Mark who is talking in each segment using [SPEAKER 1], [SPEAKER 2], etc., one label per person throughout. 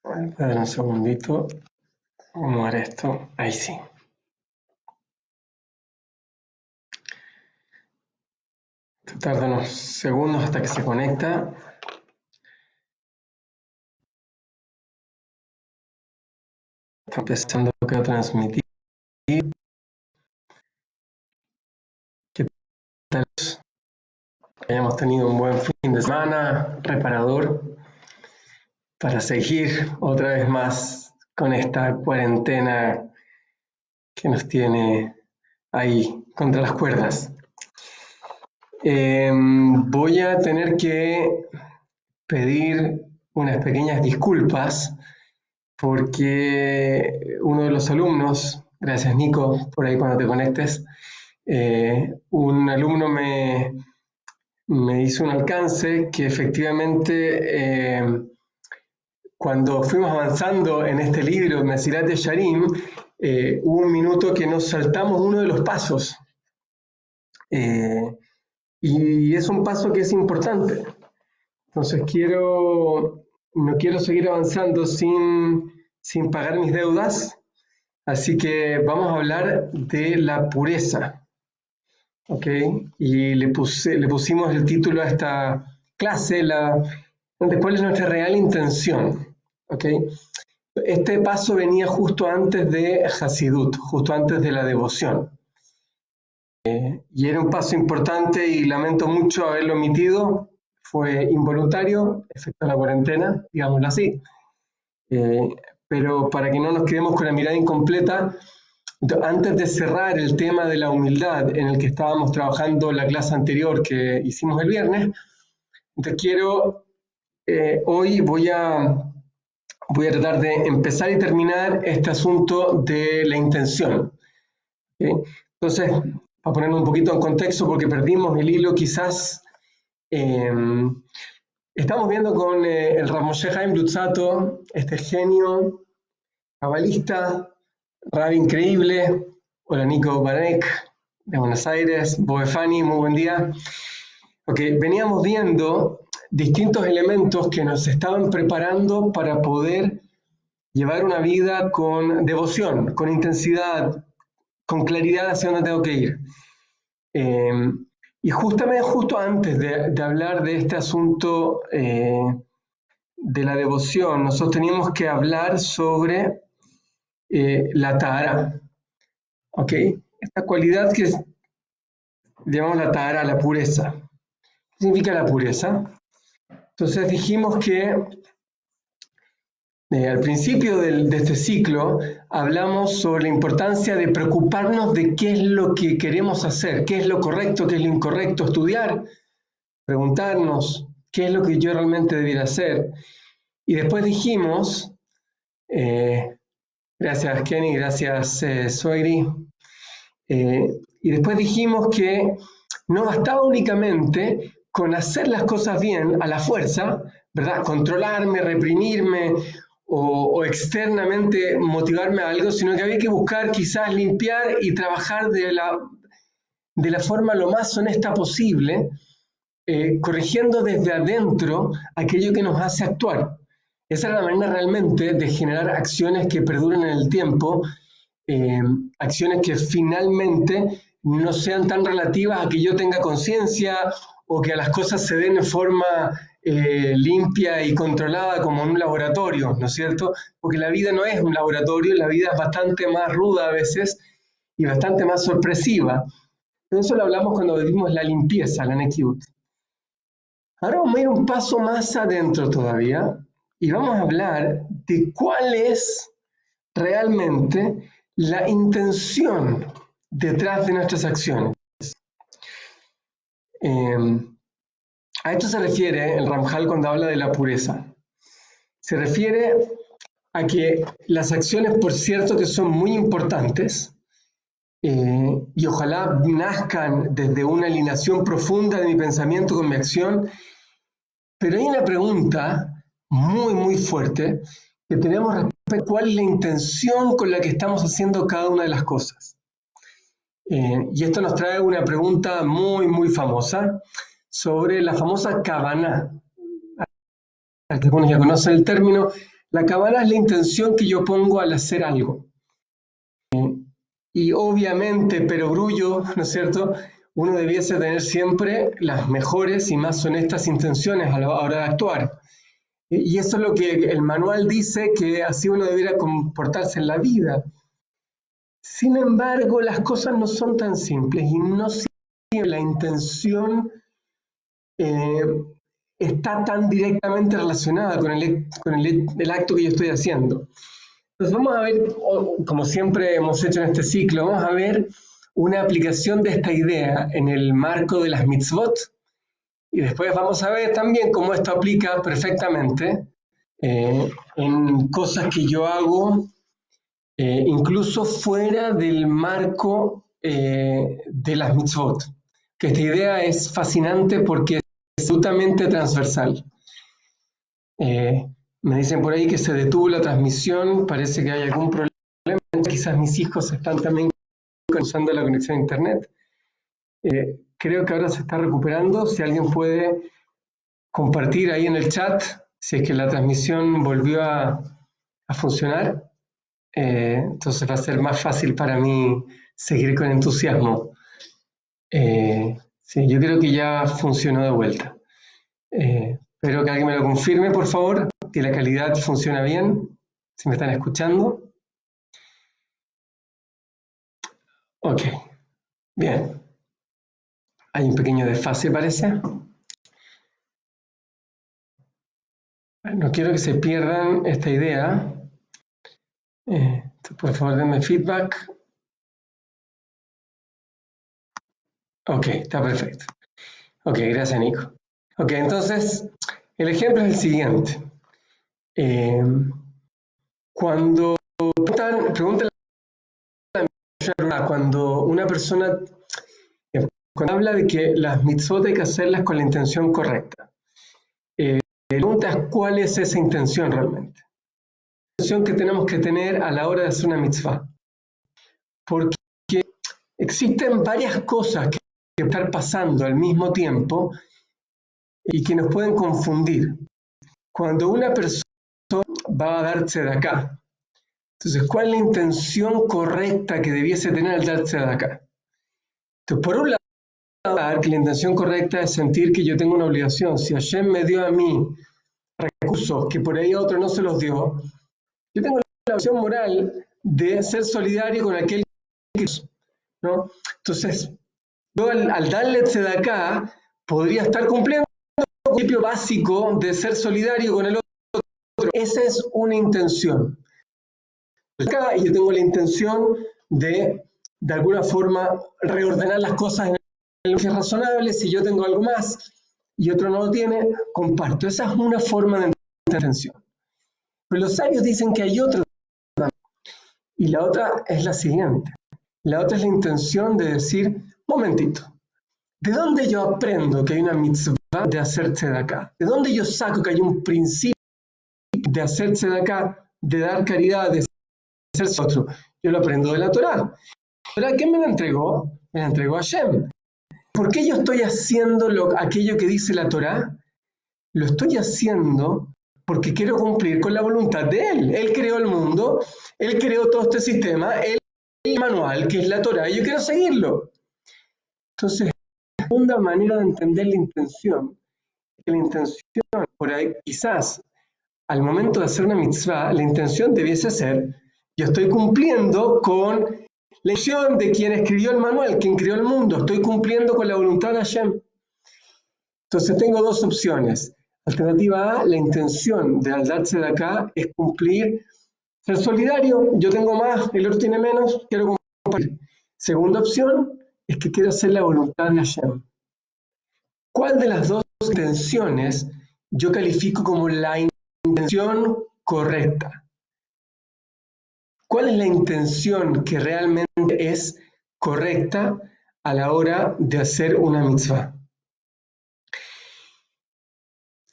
[SPEAKER 1] A ver, un segundito. Vamos a ver esto. Ahí sí. Esto tarda unos segundos hasta que se conecta. Está empezando a transmitir. ¿Qué tal? Hayamos tenido un buen fin de semana reparador para seguir otra vez más con esta cuarentena que nos tiene ahí contra las cuerdas. Voy a tener que pedir unas pequeñas disculpas porque uno de los alumnos, gracias Nico, por ahí cuando te conectes, un alumno me hizo un alcance que efectivamente cuando fuimos avanzando en este libro, Mesilat Yesharim, hubo un minuto que nos saltamos uno de los pasos. Y es un paso que es importante. Entonces no quiero seguir avanzando sin pagar mis deudas, así que vamos a hablar de la pureza, ¿ok? Y le pusimos el título a esta clase, ¿cuál es nuestra real intención? ¿Ok? Este paso venía justo antes de Hasidut, justo antes de la devoción. Y era un paso importante y lamento mucho haberlo omitido. Fue involuntario, efecto de la cuarentena, digámoslo así. Pero para que no nos quedemos con la mirada incompleta, antes de cerrar el tema de la humildad en el que estábamos trabajando la clase anterior que hicimos el viernes, entonces hoy voy a tratar de empezar y terminar este asunto de la intención. ¿Sí? Entonces, para ponerlo un poquito en contexto, porque perdimos el hilo quizás, estamos viendo con el Rav Moshe Chaim Luzzatto, este genio cabalista, rabbi increíble. Hola Nico Banek, de Buenos Aires, Boefani, muy buen día. Okay, veníamos viendo distintos elementos que nos estaban preparando para poder llevar una vida con devoción, con intensidad, con claridad hacia dónde tengo que ir. Y justo antes de hablar de este asunto de la devoción, nosotros teníamos que hablar sobre la tahara, ¿ok? Esta cualidad que llamamos la tahara, la pureza. ¿Qué significa la pureza? Entonces dijimos que al principio de este ciclo hablamos sobre la importancia de preocuparnos de qué es lo que queremos hacer, qué es lo correcto, qué es lo incorrecto, estudiar, preguntarnos qué es lo que yo realmente debiera hacer. Y después dijimos, gracias Kenny, gracias Soiri, y después dijimos que no bastaba únicamente con hacer las cosas bien a la fuerza, ¿verdad? Controlarme, reprimirme o externamente motivarme a algo, sino que había que buscar quizás limpiar y trabajar de la forma lo más honesta posible, corrigiendo desde adentro aquello que nos hace actuar. Esa era la manera realmente de generar acciones que perduren en el tiempo, acciones que finalmente no sean tan relativas a que yo tenga conciencia o que a las cosas se den de forma limpia y controlada como en un laboratorio, ¿no es cierto? Porque la vida no es un laboratorio, la vida es bastante más ruda a veces y bastante más sorpresiva. Eso lo hablamos cuando vivimos la limpieza, la nekiut. Ahora vamos a ir un paso más adentro todavía y vamos a hablar de cuál es realmente la intención detrás de nuestras acciones. A esto se refiere el Ramjal cuando habla de la pureza. Se refiere a que las acciones, por cierto, que son muy importantes y ojalá nazcan desde una alineación profunda de mi pensamiento con mi acción, pero hay una pregunta muy, muy fuerte que tenemos respecto a cuál es la intención con la que estamos haciendo cada una de las cosas. Y esto nos trae una pregunta muy, muy famosa sobre la famosa Kavaná. Algunos ya conocen el término. La Kabbalah es la intención que yo pongo al hacer algo. Y obviamente, perogrullo, ¿no es cierto? Uno debiese tener siempre las mejores y más honestas intenciones a la hora de actuar. Y eso es lo que el manual dice, que así uno debiera comportarse en la vida. Sin embargo, las cosas no son tan simples y no siempre la intención está tan directamente relacionada con el acto que yo estoy haciendo. Entonces vamos a ver, como siempre hemos hecho en este ciclo, vamos a ver una aplicación de esta idea en el marco de las mitzvot, y después vamos a ver también cómo esto aplica perfectamente en cosas que yo hago incluso fuera del marco de las mitzvot. Que esta idea es fascinante porque es absolutamente transversal. Me dicen por ahí que se detuvo la transmisión, parece que hay algún problema, quizás mis hijos están también usando la conexión a internet. Creo que ahora se está recuperando, si alguien puede compartir ahí en el chat, si es que la transmisión volvió a funcionar, entonces va a ser más fácil para mí seguir con entusiasmo. Sí, yo creo que ya funcionó de vuelta. Espero que alguien me lo confirme, por favor, si la calidad funciona bien, si me están escuchando. Ok, bien. Hay un pequeño desfase, parece. No quiero que se pierdan esta idea. Por favor, denme feedback. Ok, está perfecto. Ok, gracias, Nico. Ok, entonces, el ejemplo es el siguiente. Cuando preguntan cuando una persona, cuando habla de que las mitzvot hay que hacerlas con la intención correcta, la pregunta es cuál es esa intención realmente. La intención que tenemos que tener a la hora de hacer una mitzvah. Porque existen varias cosas que están pasando al mismo tiempo y que nos pueden confundir. Cuando una persona va a dar tzedakah, entonces, ¿cuál es la intención correcta que debiese tener al dar tzedakah? Entonces, por un lado, que la intención correcta es sentir que yo tengo una obligación. Si Hashem me dio a mí recursos que por ahí a otro no se los dio, yo tengo la obligación moral de ser solidario con aquel que, ¿no? Entonces, yo al darle tzedakah podría estar cumpliendo el principio básico de ser solidario con el otro. Esa es una intención. Y yo tengo la intención de alguna forma, reordenar las cosas en lo que es razonable. Si yo tengo algo más y otro no lo tiene, comparto. Esa es una forma de intención. Pero los sabios dicen que hay otra. Y la otra es la siguiente. La otra es la intención de decir, momentito, ¿de dónde yo aprendo que hay una mitzvah de hacer tzedakah? ¿De dónde yo saco que hay un principio de hacer tzedakah, de dar caridad, de ser otro? Yo lo aprendo de la Torá. ¿La Torá quién me la entregó? Me la entregó Hashem. ¿Por qué yo estoy haciendo aquello que dice la Torá? Lo estoy haciendo porque quiero cumplir con la voluntad de Él. Él creó el mundo, Él creó todo este sistema, Él el manual que es la Torá y yo quiero seguirlo. Entonces, la segunda manera de entender la intención, que la intención, por ahí quizás al momento de hacer una mitzvah, la intención debiese ser, yo estoy cumpliendo con la intención de quien escribió el manual, quien creó el mundo, estoy cumpliendo con la voluntad de Hashem. Entonces tengo dos opciones. Alternativa A, la intención de al darse de acá es cumplir, ser solidario, yo tengo más, el otro tiene menos, quiero compartir. Segunda opción es que quiero hacer la voluntad de Hashem. ¿Cuál de las dos intenciones yo califico como la intención correcta? ¿Cuál es la intención que realmente es correcta a la hora de hacer una mitzvah?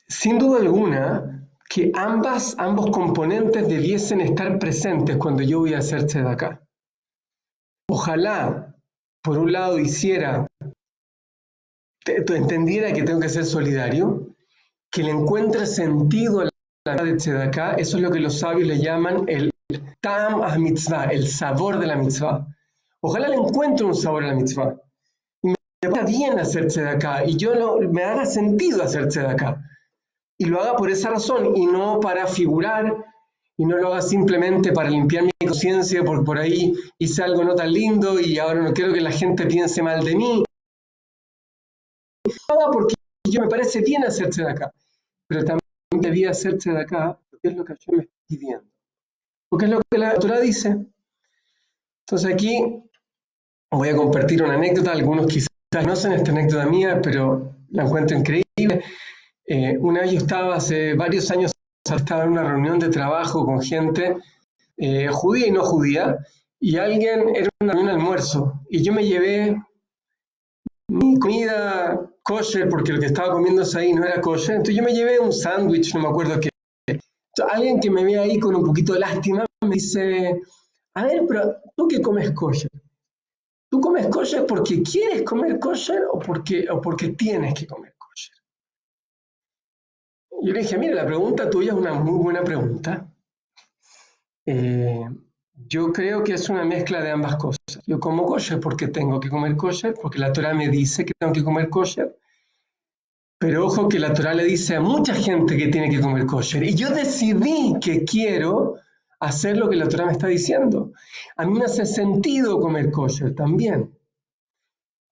[SPEAKER 1] Sin duda alguna que ambos componentes debiesen estar presentes cuando yo voy a hacer tzedakah. Ojalá, por un lado, entendiera que tengo que ser solidario, que le encuentre sentido a la de Tzedaká, eso es lo que los sabios le llaman el Ta'am ha-mitzvah, el sabor de la mitzvah. Ojalá le encuentre un sabor a la mitzvah. Y me vaya bien hacer Tzedaká, y me haga sentido hacer Tzedaká. Y lo haga por esa razón, y no para figurar, y no lo haga simplemente para limpiar mi conciencia, porque por ahí hice algo no tan lindo, y ahora no quiero que la gente piense mal de mí. Lo haga porque yo me parece bien hacer Tzedaká, pero también debía hacer Tzedaká, porque es lo que yo me estoy pidiendo. Porque es lo que la Torá dice. Entonces aquí voy a compartir una anécdota. Algunos quizás conocen esta anécdota mía, pero la encuentro increíble. Una vez yo estaba, hace varios años, estaba en una reunión de trabajo con gente judía y no judía, y era una reunión de almuerzo, y yo me llevé mi comida kosher, porque lo que estaba comiéndose ahí no era kosher, entonces yo me llevé un sándwich, no me acuerdo qué. Entonces, alguien que me ve ahí con un poquito de lástima me dice, a ver, pero ¿tú qué comes kosher? ¿Tú comes kosher porque quieres comer kosher o porque tienes que comer kosher? Yo le dije, mira, la pregunta tuya es una muy buena pregunta. Yo creo que es una mezcla de ambas cosas. Yo como kosher porque tengo que comer kosher, porque la Torá me dice que tengo que comer kosher. Pero ojo que la Torá le dice a mucha gente que tiene que comer kosher. Y yo decidí que quiero hacer lo que la Torá me está diciendo. A mí me hace sentido comer kosher también.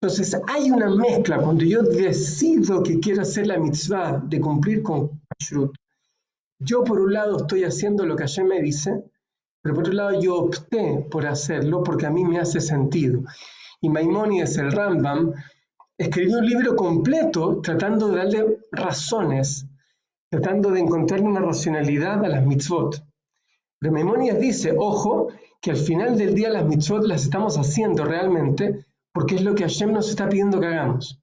[SPEAKER 1] Entonces hay una mezcla. Cuando yo decido que quiero hacer la mitzvah de cumplir con kashrut, yo por un lado estoy haciendo lo que Hashem me dice, pero por otro lado yo opté por hacerlo porque a mí me hace sentido. Y Maimónides, el Rambam, escribió un libro completo tratando de darle razones, tratando de encontrarle una racionalidad a las mitzvot. Pero Maimónides dice, ojo, que al final del día las mitzvot las estamos haciendo realmente porque es lo que Hashem nos está pidiendo que hagamos.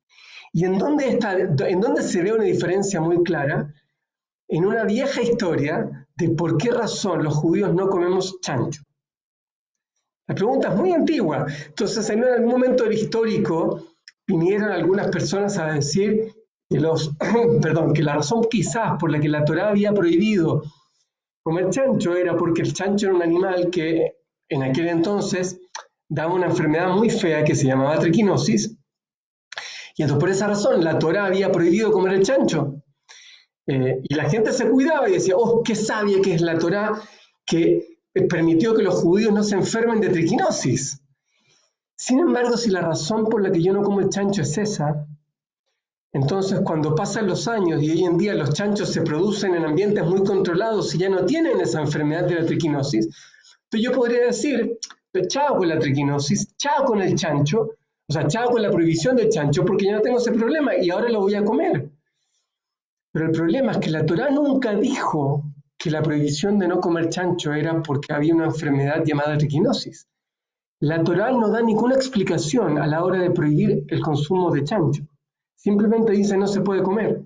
[SPEAKER 1] ¿Y en dónde se ve una diferencia muy clara? En una vieja historia de por qué razón los judíos no comemos chancho. La pregunta es muy antigua. Entonces, en algún momento histórico vinieron algunas personas a decir que, que la razón quizás por la que la Torá había prohibido comer chancho era porque el chancho era un animal que en aquel entonces daba una enfermedad muy fea que se llamaba triquinosis, y entonces por esa razón la Torá había prohibido comer el chancho. Y la gente se cuidaba y decía, oh, qué sabia que es la Torá que permitió que los judíos no se enfermen de triquinosis. Sin embargo, si la razón por la que yo no como el chancho es esa, entonces cuando pasan los años y hoy en día los chanchos se producen en ambientes muy controlados y ya no tienen esa enfermedad de la triquinosis, entonces yo podría decir, chao con la triquinosis, chao con el chancho, o sea, chao con la prohibición del chancho porque ya no tengo ese problema y ahora lo voy a comer. Pero el problema es que la Torá nunca dijo que la prohibición de no comer chancho era porque había una enfermedad llamada triquinosis. La Torá no da ninguna explicación a la hora de prohibir el consumo de chancho. Simplemente dice no se puede comer.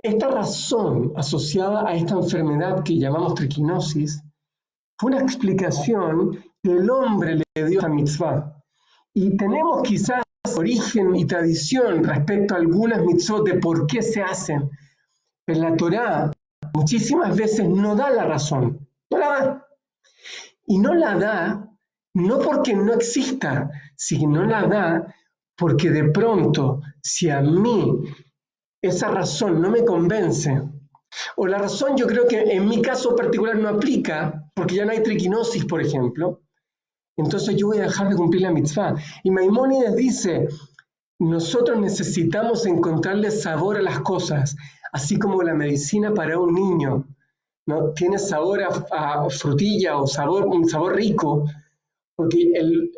[SPEAKER 1] Esta razón asociada a esta enfermedad que llamamos triquinosis fue una explicación que el hombre le dio a mitzvah. Y tenemos quizás origen y tradición respecto a algunas mitzvot de por qué se hacen. Pero la Torá muchísimas veces no da la razón. No la da. Y no la da no porque no exista, sino la da porque de pronto, si a mí esa razón no me convence, o la razón yo creo que en mi caso particular no aplica, porque ya no hay triquinosis, por ejemplo, entonces yo voy a dejar de cumplir la mitzvah. Y Maimónides dice, nosotros necesitamos encontrarle sabor a las cosas, así como la medicina para un niño, ¿no? Tiene sabor a frutilla o un sabor rico, porque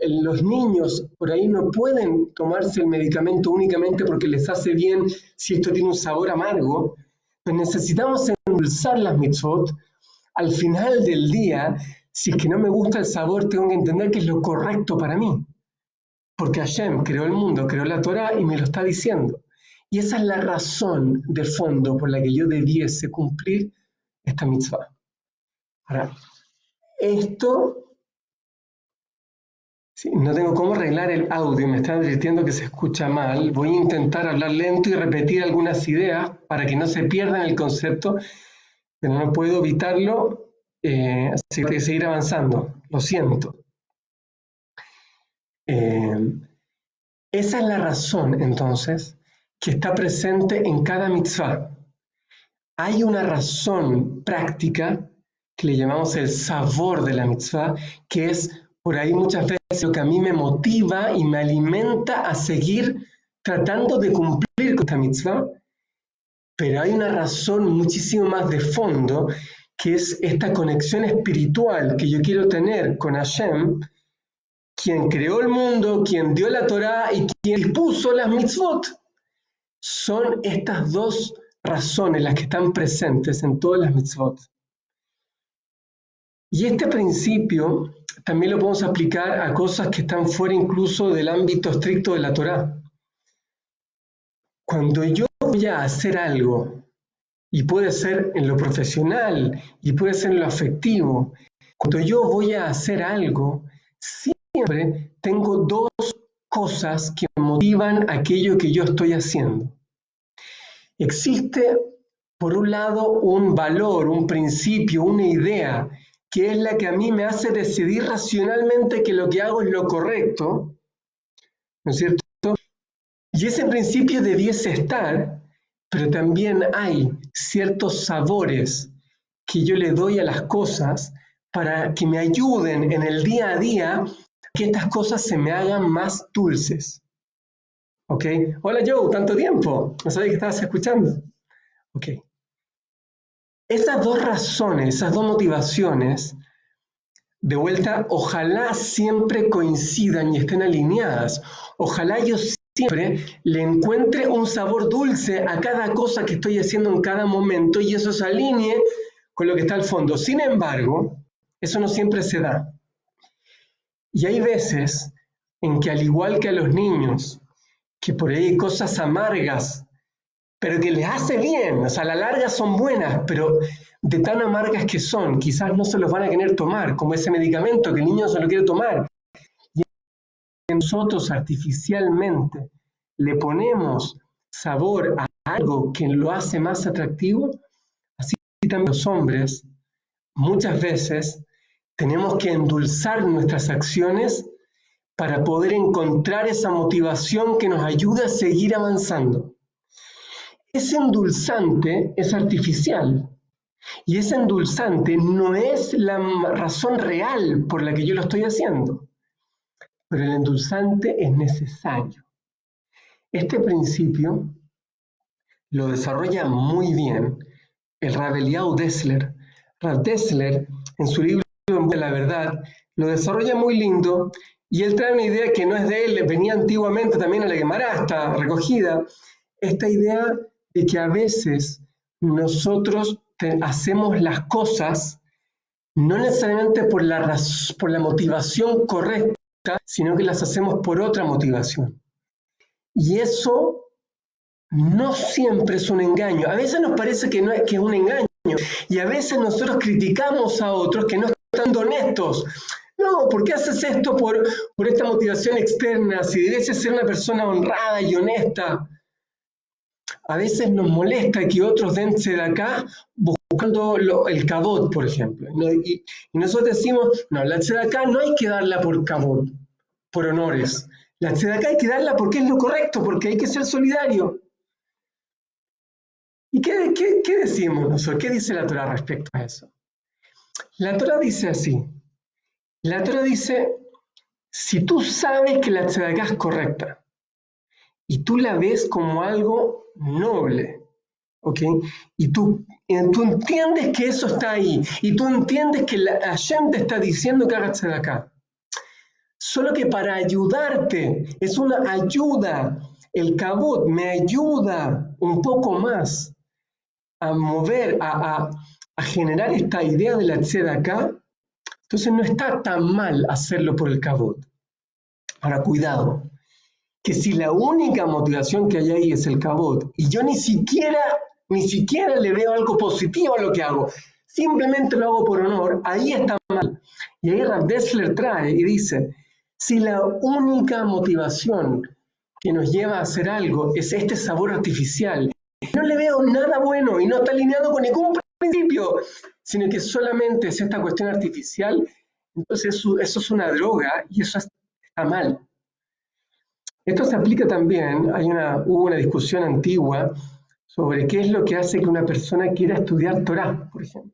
[SPEAKER 1] los niños por ahí no pueden tomarse el medicamento únicamente porque les hace bien si esto tiene un sabor amargo. Pues necesitamos endulzar las mitzvot. Al final del día, si es que no me gusta el sabor, tengo que entender que es lo correcto para mí. Porque Hashem creó el mundo, creó la Torá y me lo está diciendo. Y esa es la razón de fondo por la que yo debiese cumplir esta mitzvah. Ahora, esto, sí, no tengo cómo arreglar el audio, me están advirtiendo que se escucha mal. Voy a intentar hablar lento y repetir algunas ideas para que no se pierdan el concepto. pero no puedo evitarlo, así que tengo que seguir avanzando, lo siento. Esa es la razón, entonces, que está presente en cada mitzvah. Hay una razón práctica que le llamamos el sabor de la mitzvah, que es por ahí muchas veces lo que a mí me motiva y me alimenta a seguir tratando de cumplir con esta mitzvah, pero hay una razón muchísimo más de fondo, que es esta conexión espiritual que yo quiero tener con Hashem, quien creó el mundo, quien dio la Torá y quien dispuso las mitzvot. Son estas dos razones las que están presentes en todas las mitzvot. Y este principio también lo podemos aplicar a cosas que están fuera incluso del ámbito estricto de la Torá. Cuando yo voy a hacer algo, y puede ser en lo profesional, y puede ser en lo afectivo, cuando yo voy a hacer algo, siempre tengo dos cosas que me motivan aquello que yo estoy haciendo. Existe, por un lado, un valor, un principio, una idea, que es la que a mí me hace decidir racionalmente que lo que hago es lo correcto, ¿no es cierto? Y ese principio debiese estar, pero también hay ciertos sabores que yo le doy a las cosas para que me ayuden en el día a día a que estas cosas se me hagan más dulces. ¿Ok? Hola Joe, tanto tiempo, no sabía que estabas escuchando. Ok. Esas dos razones, esas dos motivaciones, de vuelta, ojalá siempre coincidan y estén alineadas. Ojalá yo siempre le encuentre un sabor dulce a cada cosa que estoy haciendo en cada momento y eso se alinee con lo que está al fondo. Sin embargo, eso no siempre se da. Y hay veces en que, al igual que a los niños, que por ahí hay cosas amargas, pero que les hace bien, o sea, a la larga son buenas, pero de tan amargas que son, quizás no se los van a querer tomar, como ese medicamento que el niño no se lo quiere tomar. Y nosotros artificialmente le ponemos sabor a algo que lo hace más atractivo, así también los hombres muchas veces tenemos que endulzar nuestras acciones para poder encontrar esa motivación que nos ayuda a seguir avanzando. Ese endulzante es artificial y ese endulzante no es la razón real por la que yo lo estoy haciendo, pero el endulzante es necesario. Este principio lo desarrolla muy bien el Rav Eliyahu Dessler. Rav Dessler, en su libro de la verdad, lo desarrolla muy lindo y él trae una idea que no es de él, venía antiguamente también en la Gemara, está recogida, esta idea de que a veces nosotros hacemos las cosas no necesariamente por la motivación correcta, sino que las hacemos por otra motivación. Y eso no siempre es un engaño. A veces nos parece que es un engaño y a veces nosotros criticamos a otros que no están honestos. No, ¿por qué haces esto por esta motivación externa? Si debes ser una persona honrada y honesta. A veces nos molesta que otros dense de acá buscando el kabod, por ejemplo. Y nosotros decimos, no, la tzedakah no hay que darla por kabod, por honores. La tzedakah hay que darla porque es lo correcto, porque hay que ser solidario. ¿Y qué decimos nosotros? ¿Qué dice la Torá respecto a eso? La Torá dice así. La Torá dice, si tú sabes que la tzedakah es correcta y tú la ves como algo noble, ¿ok? Y tú entiendes que eso está ahí y tú entiendes que Hashem te está diciendo que hagas tzedakah. Solo que para ayudarte, es una ayuda. El kabod me ayuda un poco más a mover, a generar esta idea de la tzedakah. Entonces no está tan mal hacerlo por el kabod. Ahora, cuidado, que si la única motivación que hay ahí es el kabod, y yo ni siquiera le veo algo positivo a lo que hago, simplemente lo hago por honor, ahí está mal. Y ahí Rav Dessler trae y dice, si la única motivación que nos lleva a hacer algo es este sabor artificial, no le veo nada bueno y no está alineado con ningún principio, sino que solamente es esta cuestión artificial, entonces eso es una droga y eso está mal. Esto se aplica también, hubo una discusión antigua sobre qué es lo que hace que una persona quiera estudiar Torá, por ejemplo.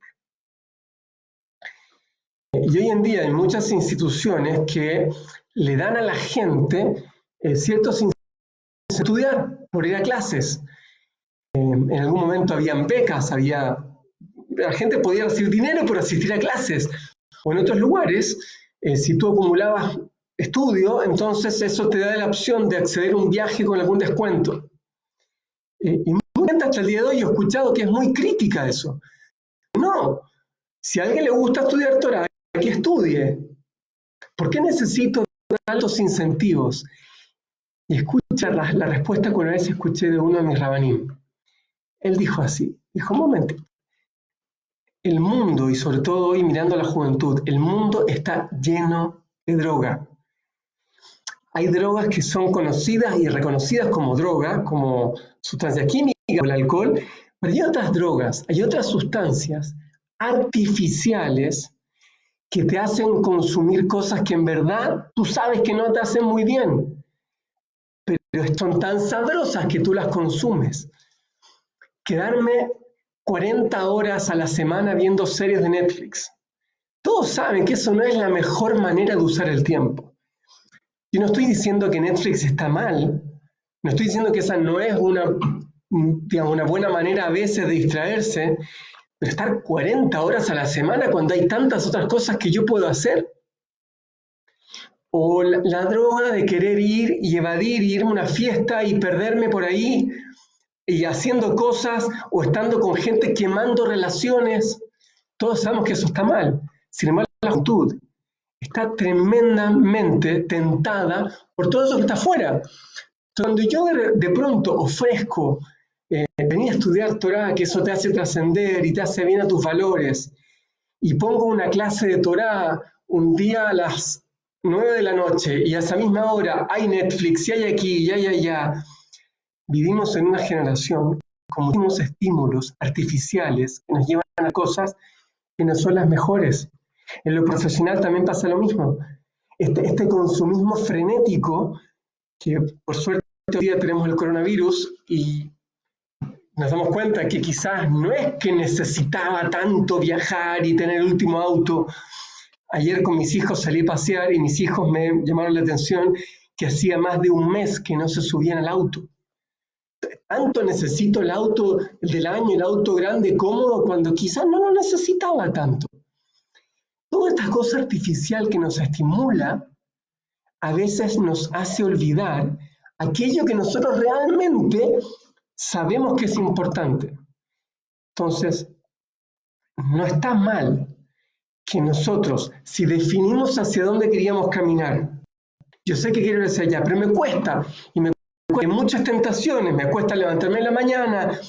[SPEAKER 1] Y hoy en día hay muchas instituciones que le dan a la gente ciertos incentivos a estudiar, por ir a clases. En algún momento habían becas, la gente podía recibir dinero por asistir a clases. O en otros lugares, si tú acumulabas estudio, entonces eso te da la opción de acceder a un viaje con algún descuento. Y mucha gente hasta el día de hoy he escuchado que es muy crítica de eso. No, si a alguien le gusta estudiar Torá, que estudie. ¿Por qué necesito tantos incentivos? Y escucha la respuesta que una vez escuché de uno de mis rabanim. Él dijo así, dijo, un momento, el mundo, y sobre todo hoy mirando a la juventud, el mundo está lleno de droga. Hay drogas que son conocidas y reconocidas como droga, como sustancia química o el alcohol, pero hay otras drogas, hay otras sustancias artificiales que te hacen consumir cosas que en verdad tú sabes que no te hacen muy bien, pero son tan sabrosas que tú las consumes. Quedarme 40 horas a la semana viendo series de Netflix. Todos saben que eso no es la mejor manera de usar el tiempo. Yo no estoy diciendo que Netflix está mal, no estoy diciendo que esa no es una buena manera a veces de distraerse, pero estar 40 horas a la semana cuando hay tantas otras cosas que yo puedo hacer. O la droga de querer ir y evadir y irme a una fiesta y perderme por ahí y haciendo cosas o estando con gente quemando relaciones. Todos sabemos que eso está mal. Sin embargo, la juventud está tremendamente tentada por todo eso que está afuera. Cuando yo de pronto ofrezco venir a estudiar Torá, que eso te hace trascender y te hace bien a tus valores, y pongo una clase de Torá un día a las 9 de la noche y a esa misma hora hay Netflix y hay aquí y hay allá, vivimos en una generación con muchísimos estímulos artificiales que nos llevan a cosas que no son las mejores. En lo profesional también pasa lo mismo. Este consumismo frenético, que por suerte hoy día tenemos el coronavirus y nos damos cuenta que quizás no es que necesitaba tanto viajar y tener el último auto. Ayer con mis hijos salí a pasear y mis hijos me llamaron la atención que hacía más de un mes que no se subían al auto. Tanto necesito el auto del año, el auto grande, cómodo, cuando quizás no lo necesitaba tanto. Toda esta cosa artificial que nos estimula a veces nos hace olvidar aquello que nosotros realmente sabemos que es importante. Entonces, no está mal que nosotros, si definimos hacia dónde queríamos caminar, yo sé que quiero ir hacia allá, pero me cuesta, y me cuesta, hay muchas tentaciones, me cuesta levantarme en la mañana,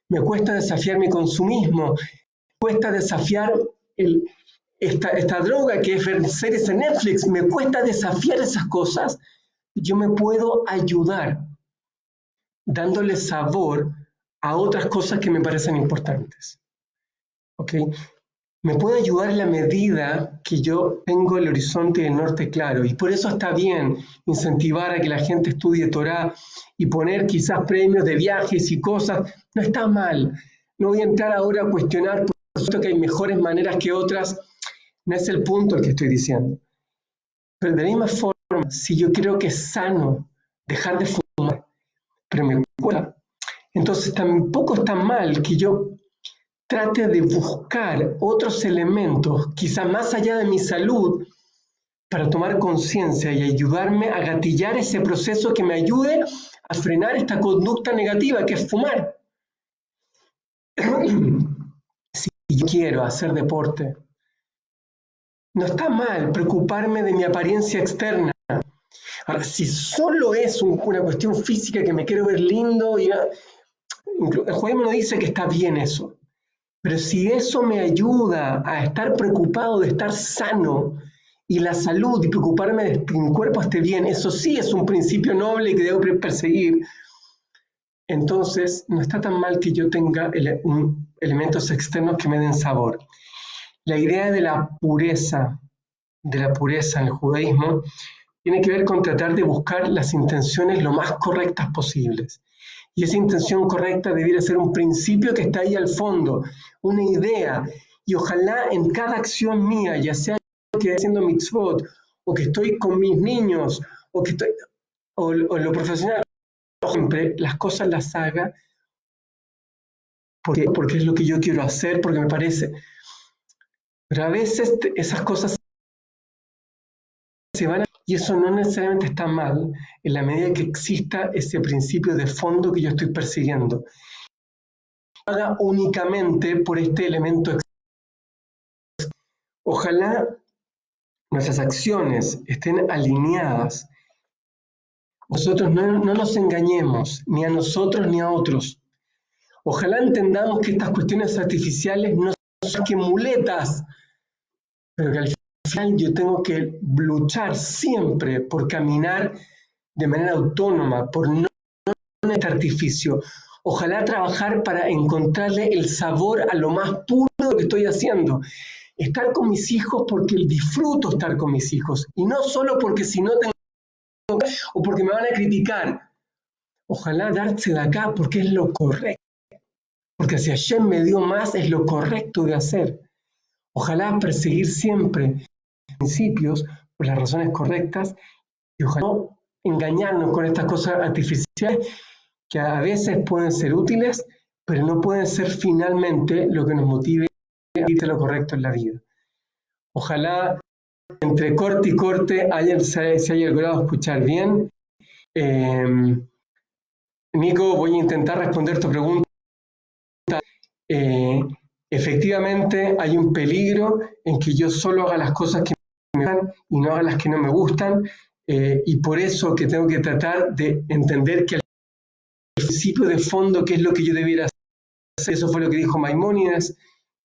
[SPEAKER 1] me cuesta desafiar mi consumismo, me cuesta desafiar esta droga que es ver series en Netflix, me cuesta desafiar esas cosas. Yo me puedo ayudar dándole sabor a otras cosas que me parecen importantes. ¿Ok? Me puede ayudar en la medida que yo tengo el horizonte y el norte claro. Y por eso está bien incentivar a que la gente estudie Torá y poner quizás premios de viajes y cosas. No está mal. No voy a entrar ahora a cuestionar, por supuesto que hay mejores maneras que otras. No es el punto el que estoy diciendo. Pero de la misma forma, si yo creo que es sano dejar de fumar, pero me cuesta, entonces tampoco es tan mal que yo trate de buscar otros elementos, quizá más allá de mi salud, para tomar conciencia y ayudarme a gatillar ese proceso que me ayude a frenar esta conducta negativa que es fumar. Si yo quiero hacer deporte, no está mal preocuparme de mi apariencia externa. Ahora, si solo es una cuestión física que me quiero ver lindo, el judaísmo no dice que está bien eso. Pero si eso me ayuda a estar preocupado de estar sano y la salud y preocuparme de que mi cuerpo esté bien, eso sí es un principio noble que debo perseguir, entonces no está tan mal que yo tenga elementos externos que me den sabor. La idea de la pureza en el judaísmo tiene que ver con tratar de buscar las intenciones lo más correctas posibles. Y esa intención correcta debiera ser un principio que está ahí al fondo, una idea. Y ojalá en cada acción mía, ya sea que estoy haciendo mitzvot, o que estoy con mis niños, o que estoy, o en lo profesional, siempre las cosas las haga porque es lo que yo quiero hacer, porque me parece. Pero a veces esas cosas se van y eso no necesariamente está mal en la medida que exista ese principio de fondo que yo estoy persiguiendo. Haga únicamente por este elemento externo. Ojalá nuestras acciones estén alineadas. Nosotros no nos engañemos, ni a nosotros ni a otros. Ojalá entendamos que estas cuestiones artificiales no son que muletas, pero que al final yo tengo que luchar siempre por caminar de manera autónoma, por no este artificio. Ojalá trabajar para encontrarle el sabor a lo más puro de lo que estoy haciendo. Estar con mis hijos porque disfruto estar con mis hijos y no solo porque si no tengo o porque me van a criticar. Ojalá darse de acá porque es lo correcto. Porque si Hashem me dio más es lo correcto de hacer. Ojalá perseguir siempre principios por las razones correctas y ojalá no engañarnos con estas cosas artificiales que a veces pueden ser útiles, pero no pueden ser finalmente lo que nos motive a hacer lo correcto en la vida. Ojalá entre corte y corte se haya logrado escuchar bien. Nico, voy a intentar responder tu pregunta. Efectivamente, hay un peligro en que yo solo haga las cosas que me gustan y no haga las que no me gustan, y por eso que tengo que tratar de entender que el principio de fondo, que es lo que yo debiera hacer, eso fue lo que dijo Maimónides,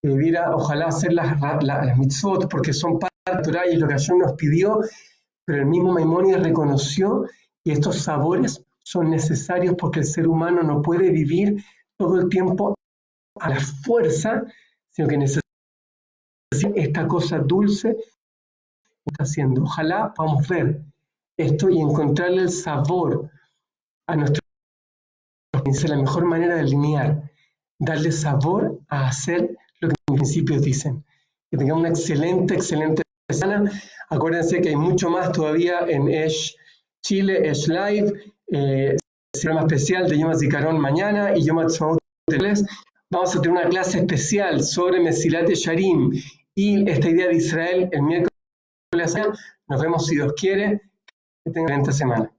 [SPEAKER 1] que debiera ojalá hacer las mitzvot, porque son parte de la Torah y es lo que Hashem nos pidió, pero el mismo Maimónides reconoció que estos sabores son necesarios porque el ser humano no puede vivir todo el tiempo a la fuerza, sino que necesita esta cosa dulce que está haciendo. Ojalá podamos ver esto y encontrarle el sabor a nuestro. Es la mejor manera de alinear, darle sabor a hacer lo que los principios dicen. Que tengamos una excelente semana. Acuérdense que hay mucho más todavía en Esh Chile, Esh Live, programa especial de Yom HaZikaron mañana y Yom HaTzmaut el Vamos a tener una clase especial sobre Mesilat Yesharim y esta idea de Israel el miércoles. Nos vemos si Dios quiere. Que tengan una excelente semana.